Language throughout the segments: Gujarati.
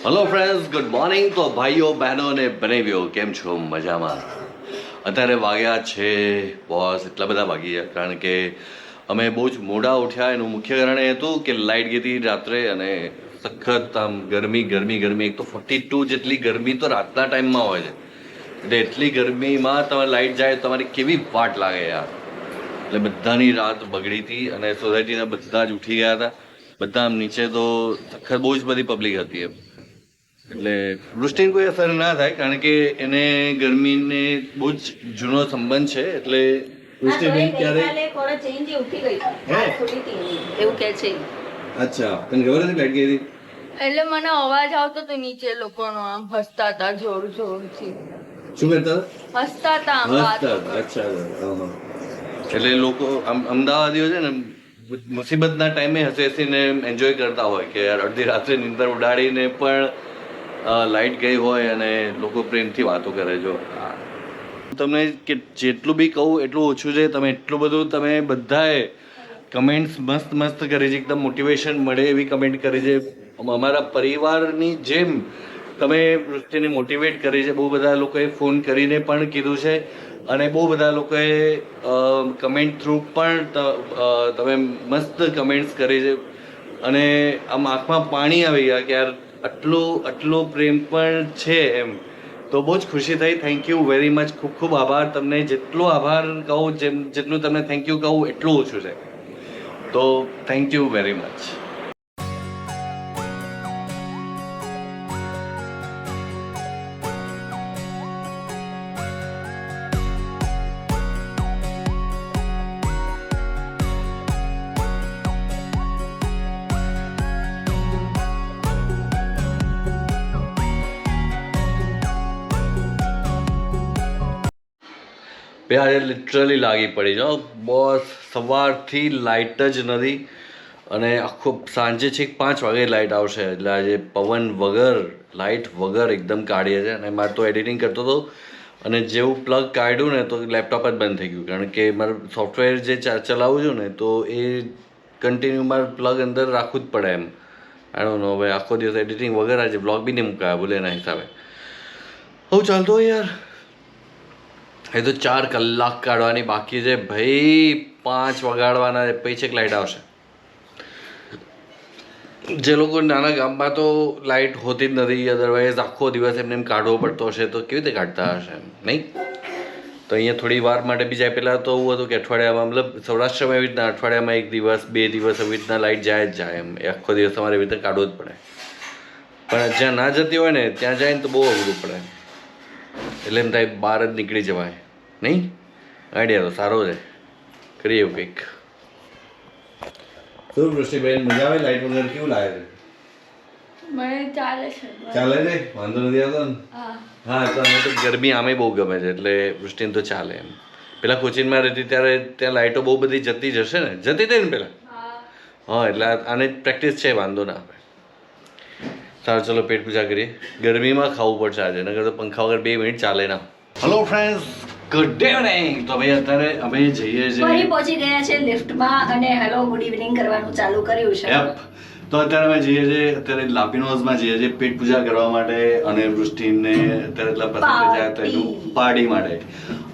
Hello friends, good morning. તો ભાઈઓ બહેનો અને બનેવીઓ કેમ છો? મજામાં? અત્યારે વાગ્યા છે બોસ, એટલા બધા વાગી ગયા કારણ કે અમે બહુ જ મોડા ઉઠ્યા. એનું મુખ્ય કારણ એ હતું કે લાઇટ ગઈ હતી રાત્રે અને સખત આમ ગરમી. એક તો 42 જેટલી ગરમી તો રાતના ટાઈમમાં હોય છે, એટલે એટલી ગરમીમાં તમારે લાઇટ જાય તમારી કેવી વાટ લાગે યાર. એટલે બધાની રાત બગડી હતી અને સોસાયટીના બધા જ ઉઠી ગયા હતા. બધા આમ નીચે તો સખત બહુ જ બધી પબ્લિક હતી એમ. એટલે વૃષ્ટિને કોઈ અસર ના થાય કારણ કે એને ગરમીને બહુ જ જૂનો સંબંધ છે. એટલે વૃષ્ટિબેન ક્યારે એવું કે છે. અચ્છા, તને ખબર હતી લાઈટ ગઈ હતી? એટલે મને અવાજ આવતો હતો નીચે લોકોનો, આમ હસતા હતા જોરથી. શું કરતા હસતા હતા આમ વાતો કરતા. અચ્છા. એટલે લોકો અમદાવાદીઓ છે ને મુસીબતના ટાઈમે હસીને એન્જોય કરતા હોય કે યાર અડધી રાત્રે નીંદર ઉડાડીને પણ લાઇટ ગઈ હોય અને લોકો પ્રેમથી વાતો કરે. જો તમને કે જેટલું બી કહું એટલું ઓછું છે. તમે એટલું બધું તમે બધાએ કમેન્ટ્સ મસ્ત કરી છે, એકદમ મોટિવેશન મળે એવી કમેન્ટ કરી છે. અમારા પરિવારની જેમ તમે વૃત્તિને મોટિવેટ કરી છે. બહુ બધા લોકોએ ફોન કરીને પણ કીધું છે અને બહુ બધા લોકોએ કમેન્ટ થ્રુ પણ તમે મસ્ત કમેન્ટ્સ કરી છે અને આમ આંખમાં પાણી આવી ગયા કે યાર આટલો પ્રેમ પણ છે એમ. તો બહુ જ ખુશી થઈ. Thank you very much. ખૂબ આભાર. તમને જેટલો આભાર કહું જેટલું તમને થેન્ક યુ કહું એટલું ઓછું છે. તો થેન્ક યુ વેરી મચ. આજે લિટરલી લાગી પડી જાઓ બોસ. સવારથી લાઇટ જ નથી અને આખો સાંજે છેક 5 વાગે લાઇટ આવશે. એટલે આજે પવન વગર લાઇટ વગર એકદમ કાઢીએ છે. અને મારે તો એડિટિંગ કરતો હતો અને જેવું પ્લગ કાઢ્યું ને તો લેપટોપ જ બંધ થઈ ગયું કારણ કે મારે સોફ્ટવેર જે ચલાવું છું ને તો એ કન્ટિન્યુ મારે પ્લગ અંદર રાખવું જ પડે એમ. I don't know. હવે આખો દિવસ એડિટિંગ વગર આજે બ્લોગ બી નહીં મુકાયા બોલે એના હિસાબે. હું ચાલતો યાર. એ તો 4 કલાક કાઢવાની બાકી છે ભાઈ. 5 વગાડવાના પછી છેક લાઇટ આવશે. જે લોકો નાના ગામમાં તો લાઇટ હોતી જ નથી, અદરવાઇઝ આખો દિવસ એમને એમ કાઢવો પડતો હશે તો કેવી રીતે કાઢતા હશે નહીં? તો અહીંયા થોડી વાર માટે બી જાય. પહેલાં તો એવું હતું કે અઠવાડિયામાં મતલબ સૌરાષ્ટ્રમાં એવી રીતના અઠવાડિયામાં 1 દિવસ 2 દિવસ એવી રીતના લાઇટ જાય જ જાય એમ. એ આખો દિવસ તમારે એવી રીતે કાઢવો જ પડે. પણ જ્યાં ના જતી હોય ને ત્યાં જાય ને તો બહુ અઘરું પડે. એટલે એમ થાય બહાર જ નીકળી જવાય નહીં? આઈડિયા તો સારો છે, કરીએ એવું કંઈક. શું વૃષ્ટિબેન, મજા આવે લાઈટ વગર? કેવું લાગે છે? મને ચાલે છે. ચાલે છે, વાંધો નથી આવતો ને? હા, તો અમે તો ગરમી આમે બહુ ગમે છે એટલે વૃષ્ટિને તો ચાલે એમ. પેલા કોચીનમાં રહેતી ત્યારે ત્યાં લાઇટો બહુ બધી જતી જશે ને? જતી હતી ને પેલા? હા, એટલે આને પ્રેક્ટિસ છે, વાંધો ના આવે. સારું, ચલો પેટ પૂજા કરીએ. ગરમીમાં ખાવું પડશે આજે, નકર તો પંખા વગર 2 મિનિટ ચાલે ના. Hello friends, good evening. તો ભાઈ અત્યારે અમે જઈએ છીએ, ફરી પહોંચી ગયા છે લિફ્ટમાં અને હેલો ગુડ ઇવનિંગ કરવાનું ચાલુ કર્યું છે. તો અત્યારે અમે જઈએ છીએ, અત્યારે લાપીનોઝમાં જઈએ છીએ પેટ પૂજા કરવા માટે અને વૃષ્ટિને અત્યારે એટલા પસંદ જાય તો એનું પાર્ટી માટે.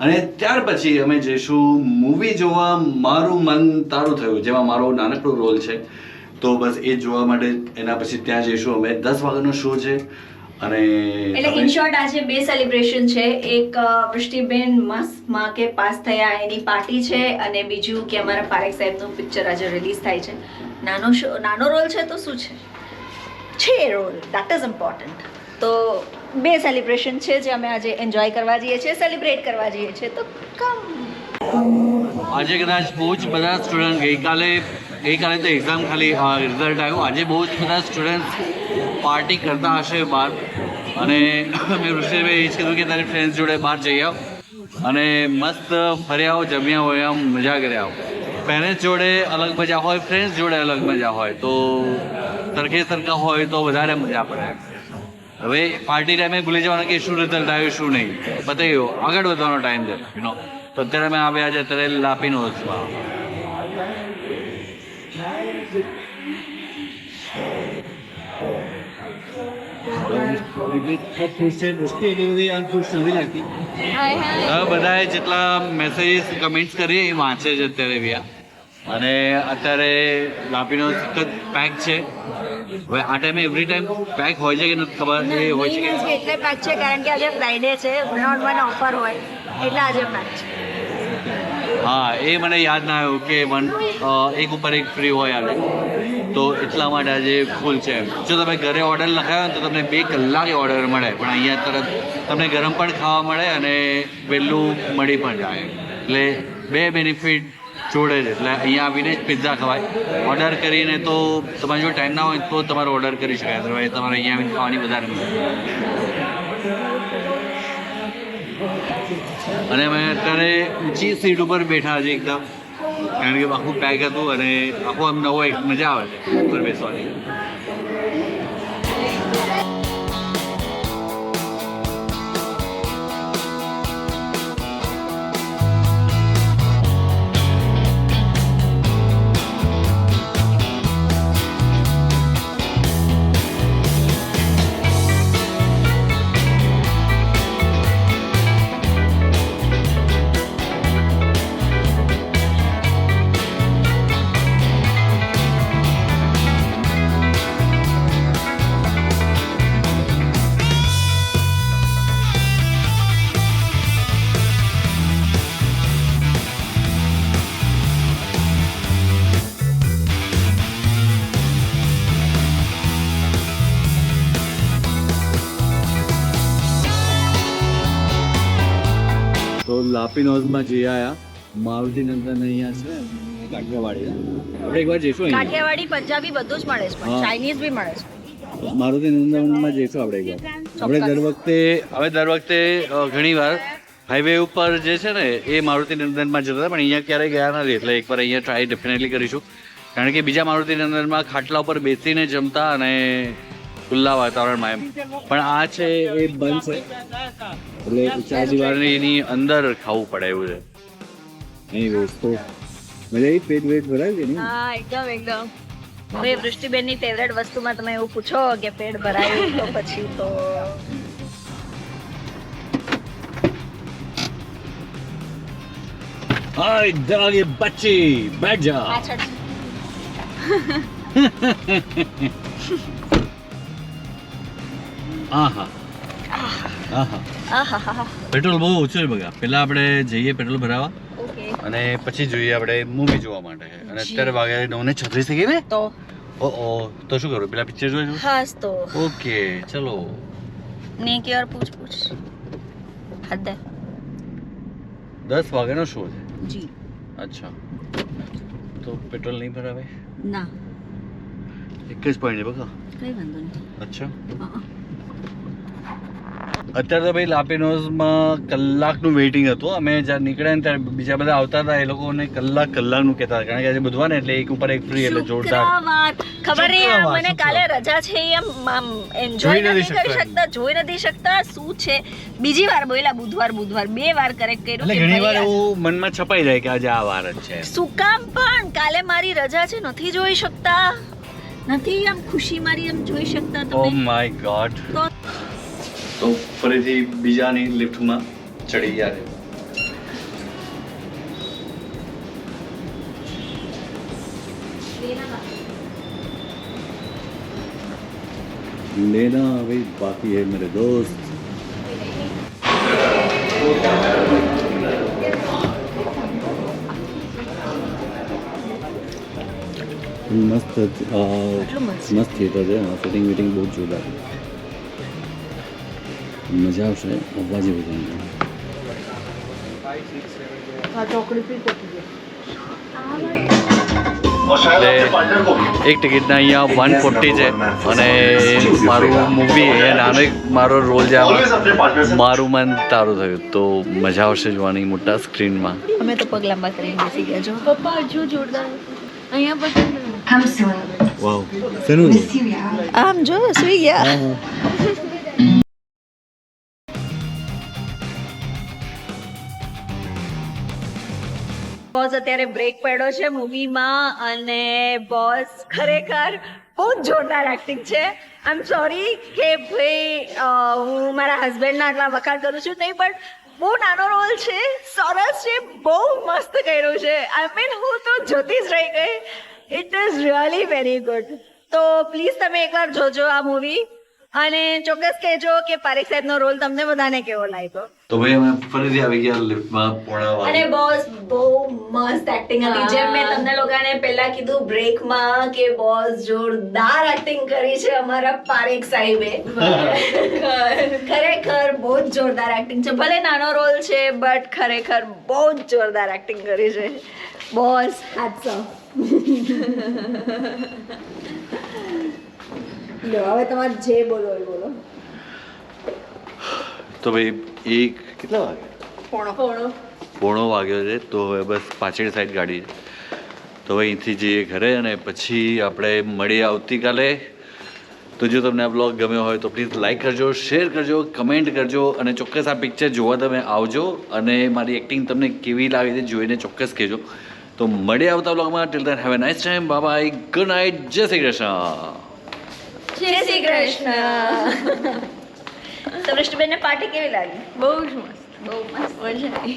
અને ત્યાર પછી અમે જઈશું મૂવી જોવા મારું મન તારું થયું, જેમાં મારો નાનકડો રોલ છે. તો બસ એ જોવા માટે એના પછી ત્યાં જઈશું અમે. 10 વાગ્યાનો શો છે અને એટલે ઇન શોર્ટ આજે 2 સેલિબ્રેશન છે. એક વૃષ્ટિબેન માં કે પાસ થયા એની પાર્ટી છે અને બીજું કે અમારા પારેખ સાહેબનું પિક્ચર આજે રિલીઝ થાય છે. નાનો રોલ છે તો શું છે રોલ, ધેટ ઇઝ ઇમ્પોર્ટન્ટ. તો 2 સેલિબ્રેશન છે જે અમે આજે એન્જોય કરવા જઈએ છીએ, સેલિબ્રેટ કરવા જઈએ છીએ. તો આજે કદાચ બહુ જ બધા સ્ટુડન્ટ ગઈકાલે તો એક્ઝામ ખાલી રિઝલ્ટ આવ્યું. આજે બહુ જ બધા સ્ટુડન્ટ પાર્ટી કરતા હશે બહાર. અને મેં ઋષિભાઈ એ જ કીધું કે તારી ફ્રેન્ડ્સ જોડે બહાર જઈ આવો અને મસ્ત ફર્યા આવો, જમ્યા હોય, આમ મજા કર્યા આવો. પેરેન્ટ્સ જોડે અલગ મજા હોય, ફ્રેન્ડ્સ જોડે અલગ મજા હોય. તો સરખા હોય તો વધારે મજા પડે. હવે પાર્ટી ટાઈમે ભૂલી જવાનું કે શું રિઝલ્ટ આવ્યું શું નહીં, બતાવી ગયો, આગળ વધવાનો ટાઈમ છે યુ નો. તો અત્યારે અમે આવ્યા છે અત્યારે લાપીનોઝમાં. બધાએ જેટલા મેસેજીસ કમેન્ટ્સ કરી એ વાંચે છે અત્યારે વ્યા અને અત્યારે લાપીનો એક જ પેક છે. હવે આ ટાઈમે એવરી ટાઈમ પેક હોય છે કે નથી ખબર એ હોય છે કે એટલે પેક છે કારણ કે આજે ફ્રાઈડે છે, 1 ઓફર હોય એટલે આજે પેક છે. હા એ મને યાદ ના આવ્યું કે એક ઉપર એક ફ્રી હોય આવે તો એટલા માટે આજે ફૂલ છે. જો તમે ઘરે ઓર્ડર લખાયો તો તમને 2 કલાકે ઓર્ડર મળે, પણ અહીંયા તરત તમને ગરમ પણ ખાવા મળે અને વહેલું મળી પણ જાય, એટલે 2 બેનિફિટ જોડે છે. એટલે અહીંયા આવીને જ પિઝા ખવાય. ઓર્ડર કરીને તો તમારે જો ટાઈમ ના હોય તો તમારે ઓર્ડર કરી શકાય, અદરવાઇઝ તમારે અહીંયા આવીને ખાવાની વધારે મજા. અને અમે અત્યારે ઊંચી સીટ ઉપર બેઠા છે એકદમ, કારણ કે આખું પેક હતું અને આખું આમ નવો એક મજા આવે છે ઉપર બેસવાની. તો લાપીનોઝમાં જઈ આવ્યા, મારુતિ નંદન અહીંયા છે, કાઠિયાવાડી. આપણે એકવાર જઈશું કાઠિયાવાડી, પંજાબી બધું જ મળે છે, હા. ચાઇનીઝ બી મળે છે. મારુતિ નંદનમાં જઈશું આપણે એકવાર. આપણે દર વખતે ઘણીવાર હાઈવે ઉપર જે છે ને એ મારુતિ નંદનમાં જતા હતા, પણ અહીંયા ક્યારેય ગયા નથી, એટલે એકવાર અહીંયા ટ્રાય ડેફિનેટલી કરીશું. કારણ કે બીજા મારુતિ નંદનમાં ખાટલા ઉપર બેસીને જમતા અને ખુલ્લા વાતાવરણમાં એમ, પણ આ છે એ બંધ છે, એટલે 4 દિવાલની એની અંદર ખાવું પડે એવું છે. નહીં તો મજા આવી, પેટ વેટ ભરાય છે ને? હા એકદમ. હવે વૃષ્ટિબેનની ફેવરેટ વસ્તુમાં તમે એવું પૂછો કે પેટ ભરાયું તો પછી તો હાય જાગે બચ્ચી બેઠ જા. પાછળ આહા આહા આહાહા. પેટ્રોલ બહુ ઓછું છે બગા. પહેલા આપણે જઈએ પેટ્રોલ ભરાવા ઓકે અને પછી જોઈએ આપણે મૂવી જોવા માટે. અને અત્યારે વાગે 9:36 થઈ ગઈ ને. તો ઓહો, તો શું કરું, પેલા પિક્ચર જોઈશું? હાસ તો ઓકે ચલો. ને કે और पूछ हद है 10 વાગ્યાનો શો છે. जी અચ્છા, તો પેટ્રોલ નહીં ભરાવે? ના એક જ પોઈન્ટ છે બગા. કઈ વાંધો નહીં. અચ્છા, અત્યારે તો ભાઈ લાપીનોઝમાં કલાકનું વેઇટિંગ હતું. અમે જ્યારે નીકળ્યા ને ત્યારે બીજા બધા આવતા હતા, એ લોકોને કલાકનું કહેતા હતા, કારણ કે આજે બુધવાર ને એટલે એક ઉપર એક ફ્રી, એટલે જોરદાર. ખબર નહીં શુક્રવાર, મને કાલે રજા છે એમ એન્જોય નથી કરી શકતા, જોઈ નથી શકતા શું છે. બીજી વાર બોલ્યા બુધવાર 2 વાર કરેક્ટ કર્યું એટલે કે ઘણી વાર ભાઈ એવું મનમાં છપાઈ જાય કે આજે આ વાર જ છે. શું કામ પણ કાલે મારી રજા છે, નથી જોઈ શકતા, નથી આમ ખુશી મારી એમ જોઈ શકતા ઓ તમે. My God. તો તો ફરીથી બીજાની લિફ્ટમાં ચડી ગયા છે. लेना अभी बाकी है मेरे दोस्त. મસ્ત મસ્ત થિયેટર છે, સેટિંગ વેટિંગ બહુ જોરદાર, મજા આવશે. આવવા જેવું છે. એક ટિકિટના અહીંયા 140 છે અને મારું મૂવી એ નાનો એક મારો રોલ છે આમાં, મારું મન તારું થયું, તો મજા આવશે જોવાની મોટા સ્ક્રીનમાં. અમે તો પગ લાંબા કરીને બેસી ગયા. જો પપ્પા જો જોરદાર અહીંયા પર વાવ, શેનું આમ જો સુઈ ગયા. બોસ અત્યારે બ્રેક પડ્યો છે મૂવીમાં અને બોસ ખરેખર બહુ જ જોરદાર એક્ટિંગ છે. આઈ એમ સોરી કે ભાઈ હું મારા હસબન્ડના આટલા વખાણ કરું છું નહીં, પણ બહુ નાનો રોલ છે, સરસ છે, બહુ મસ્ત કર્યું છે. આઈ મીન હું તો જોતી જ રહી ગઈ. It is really very good. તો પ્લીઝ તમે એકવાર જોજો આ મૂવી અને ચોક્કસ કહેજો કે પારેખ સાહેબનો રોલ તમને બધાને કેવો લાગ્યો. તો ભાઈ અમે ફરીથી આવી ગયા લિફ્ટમાં પોણા અને વાગે. બોસ બહુ મસ્ત એક્ટિંગ હતી. જેમ મેં તમને લોકોને પહેલા કીધું બ્રેકમાં કે બોસ જોરદાર એક્ટિંગ કરી છે અમારા પારેખ સાહેબે. ખરેખર બહુ જ જોરદાર એક્ટિંગ છે. ભલે નાનો રોલ છે બટ ખરેખર બહુ જ જોરદાર એક્ટિંગ કરી છે બોસ. હાથ લો હવે તમારે જે બોલો એ બોલો. તો ભાઈ કેટલા વાગે? પોણો વાગ્યો છે. તો હવે બસ પાછળ સાઈડ ગાડી છે. તો હવે અહીંથી જઈએ ઘરે અને પછી આપણે મળીએ આવતીકાલે. તો જો તમને આ બ્લોગ ગમ્યો હોય તો પ્લીઝ લાઈક કરજો, શેર કરજો, કમેન્ટ કરજો અને ચોક્કસ આ પિક્ચર જોવા તમે આવજો અને મારી એક્ટિંગ તમને કેવી લાગે છે જોઈને ચોક્કસ કહેજો. તો મળીએ આવતા બ્લોગમાં. Till then have a nice time. Bye bye, good night, જય શ્રી કૃષ્ણ. જય શ્રી કૃષ્ણ. તો વૃષ્ટિબેનને પાર્ટી કેવી લાગી? બહુ જ મસ્ત, બહુ મસ્ત, મજા આવી.